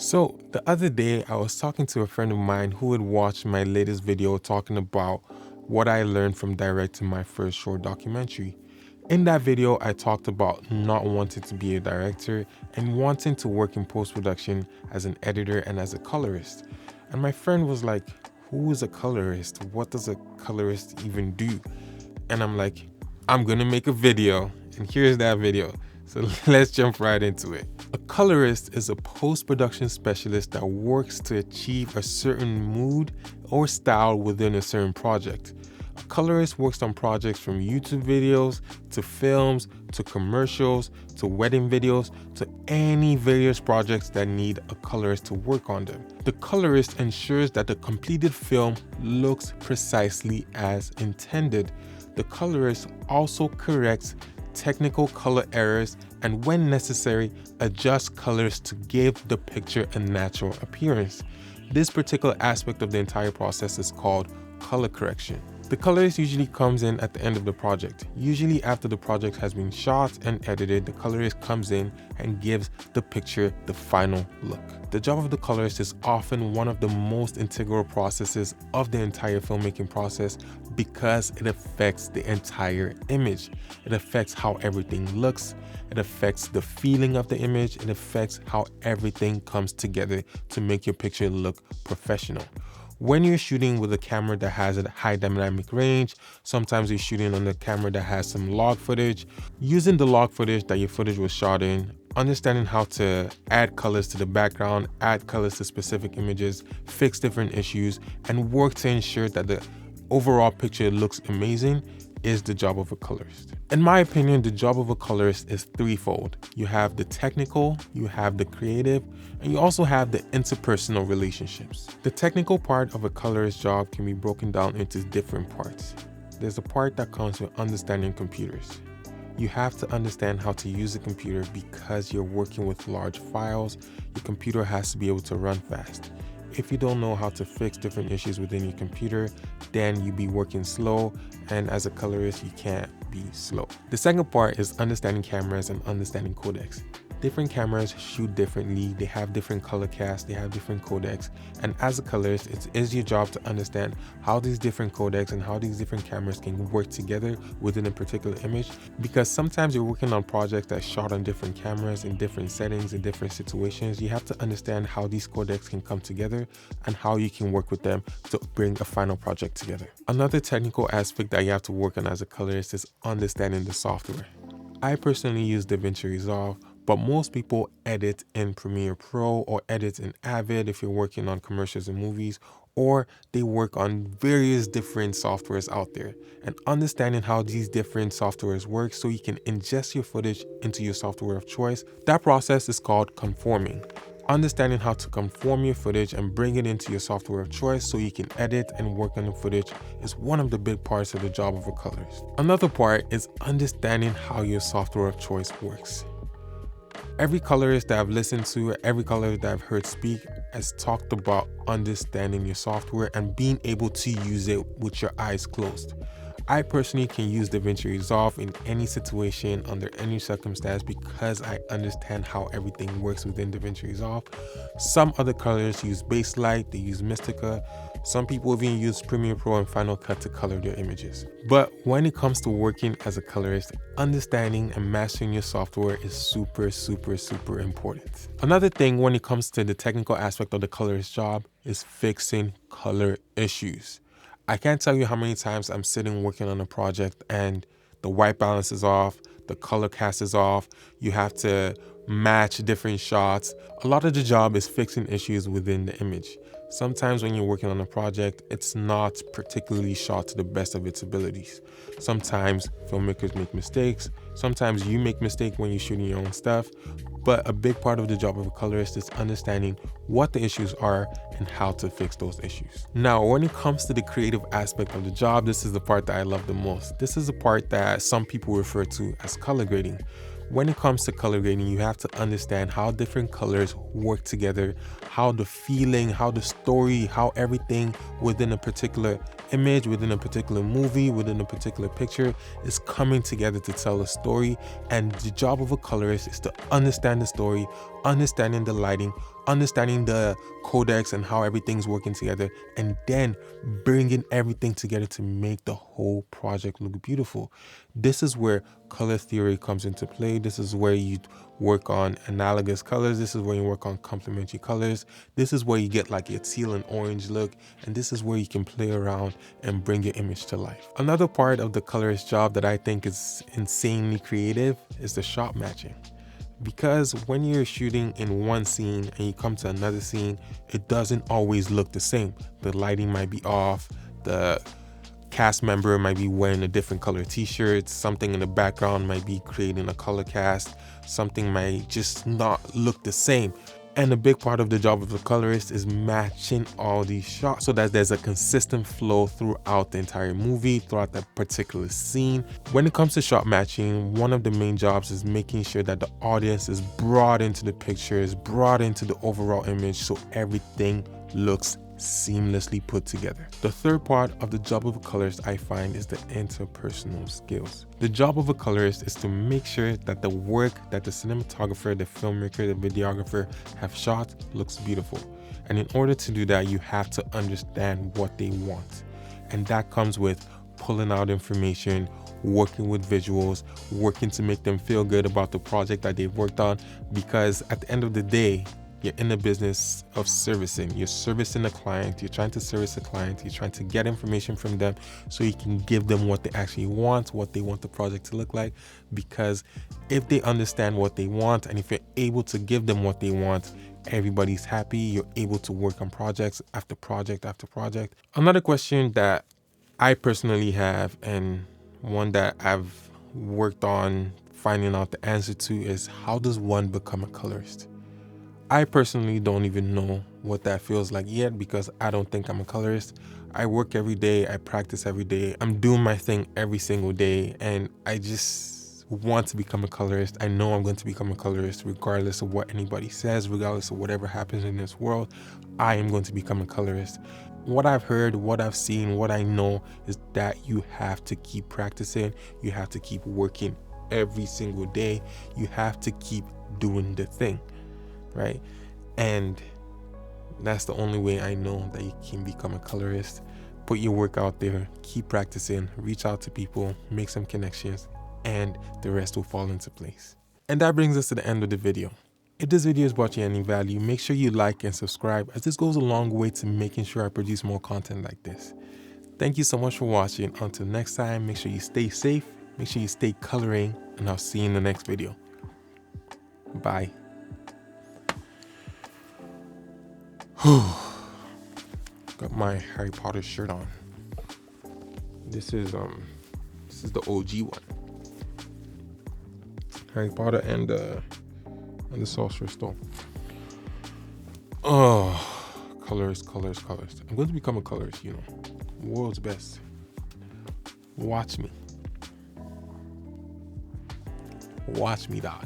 So the other day, I was talking to a friend of mine who had watched my latest video talking about what I learned from directing my first short documentary. In that video, I talked about not wanting to be a director and wanting to work in post-production as an editor and as a colorist. And my friend was like, who is a colorist? What does a colorist even do? And I'm like, I'm gonna make a video, and here's that video. So let's jump right into it. A colorist is a post-production specialist that works to achieve a certain mood or style within a certain project. A colorist works on projects from YouTube videos to films to commercials to wedding videos to any various projects that need a colorist to work on them. The colorist ensures that the completed film looks precisely as intended. The colorist also corrects technical color errors and, when necessary, adjusts colors to give the picture a natural appearance. This particular aspect of the entire process is called color correction. The colorist usually comes in at the end of the project. Usually after the project has been shot and edited, the colorist comes in and gives the picture the final look. The job of the colorist is often one of the most integral processes of the entire filmmaking process because it affects the entire image. It affects how everything looks. It affects the feeling of the image. It affects how everything comes together to make your picture look professional. When you're shooting with a camera that has a high dynamic range, sometimes you're shooting on a camera that has some log footage. Using the log footage that your footage was shot in, understanding how to add colors to the background, add colors to specific images, fix different issues, and work to ensure that the overall picture looks amazing is the job of a colorist. In my opinion, the job of a colorist is threefold. You have the technical, you have the creative, and you also have the interpersonal relationships. The technical part of a colorist job can be broken down into different parts. There's a part that comes with understanding computers. You have to understand how to use a computer because you're working with large files. Your computer has to be able to run fast. If you don't know how to fix different issues within your computer, then you'll be working slow, and as a colorist, you can't be slow. The second part is understanding cameras and understanding codecs. Different cameras shoot differently, they have different color casts, they have different codecs, and as a colorist, it is your job to understand how these different codecs and how these different cameras can work together within a particular image, because sometimes you're working on projects that shot on different cameras in different settings, in different situations. You have to understand how these codecs can come together and how you can work with them to bring a final project together. Another technical aspect that you have to work on as a colorist is understanding the software. I personally use DaVinci Resolve, but most people edit in Premiere Pro or edit in Avid if you're working on commercials and movies, or they work on various different softwares out there. And understanding how these different softwares work so you can ingest your footage into your software of choice, that process is called conforming. Understanding how to conform your footage and bring it into your software of choice so you can edit and work on the footage is one of the big parts of the job of a colorist. Another part is understanding how your software of choice works. Every colorist that I've listened to, every colorist that I've heard speak has talked about understanding your software and being able to use it with your eyes closed. I personally can use DaVinci Resolve in any situation, under any circumstance, because I understand how everything works within DaVinci Resolve. Some other colorists use Baselight, they use Mystica. Some people even use Premiere Pro and Final Cut to color their images. But when it comes to working as a colorist, understanding and mastering your software is super important. Another thing when it comes to the technical aspect of the colorist job is fixing color issues. I can't tell you how many times I'm sitting working on a project and the white balance is off, the color cast is off, you have to match different shots. A lot of the job is fixing issues within the image. Sometimes when you're working on a project, it's not particularly shot to the best of its abilities. Sometimes filmmakers make mistakes. Sometimes you make mistakes when you're shooting your own stuff. But a big part of the job of a colorist is understanding what the issues are and how to fix those issues. Now, when it comes to the creative aspect of the job, this is the part that I love the most. This is the part that some people refer to as color grading. When it comes to color grading, you have to understand how different colors work together, how the feeling, how the story, how everything within a particular image, within a particular movie, within a particular picture is coming together to tell a story. And the job of a colorist is to understand the story, understanding the lighting, understanding the codecs and how everything's working together, and then bringing everything together to make the whole project look beautiful. This is where color theory comes into play. This is where you work on analogous colors. This is where you work on complementary colors. This is where you get like your teal and orange look, and this is where you can play around and bring your image to life. Another part of the colorist job that I think is insanely creative is the shot matching. Because when you're shooting in one scene and you come to another scene, it doesn't always look the same. The lighting might be off, the cast member might be wearing a different color t-shirt, something in the background might be creating a color cast, something might just not look the same. And a big part of the job of the colorist is matching all these shots so that there's a consistent flow throughout the entire movie, throughout that particular scene. When it comes to shot matching, one of the main jobs is making sure that the audience is brought into the picture, is brought into the overall image, so everything looks seamlessly put together. The third part of the job of a colorist I find is the interpersonal skills. The job of a colorist is to make sure that the work that the cinematographer, the filmmaker, the videographer have shot looks beautiful. And in order to do that, you have to understand what they want. And that comes with pulling out information, working with visuals, working to make them feel good about the project that they've worked on, because at the end of the day, you're in the business of servicing. You're servicing a client. You're trying to service a client. You're trying to get information from them so you can give them what they actually want, what they want the project to look like. Because if they understand what they want and if you're able to give them what they want, everybody's happy. You're able to work on projects after project after project. Another question that I personally have, and one that I've worked on finding out the answer to, is how does one become a colorist? I personally don't even know what that feels like yet, because I don't think I'm a colorist. I work every day, I practice every day, I'm doing my thing every single day, and I just want to become a colorist. I know I'm going to become a colorist regardless of what anybody says, regardless of whatever happens in this world. I am going to become a colorist. What I've heard, what I've seen, what I know is that you have to keep practicing, you have to keep working every single day, you have to keep doing the thing. Right? And that's the only way I know that you can become a colorist. Put your work out there, keep practicing, reach out to people, make some connections, and the rest will fall into place. And that brings us to the end of the video. If this video has brought you any value, make sure you like and subscribe, as this goes a long way to making sure I produce more content like this. Thank you so much for watching. Until next time, make sure you stay safe, make sure you stay coloring, and I'll see you in the next video. Bye. Got my Harry Potter shirt on. This is the OG one. Harry Potter and the Sorcerer's Stone. Oh, colors. I'm going to become a colorist, you know. World's best. Watch me. Watch me, dog.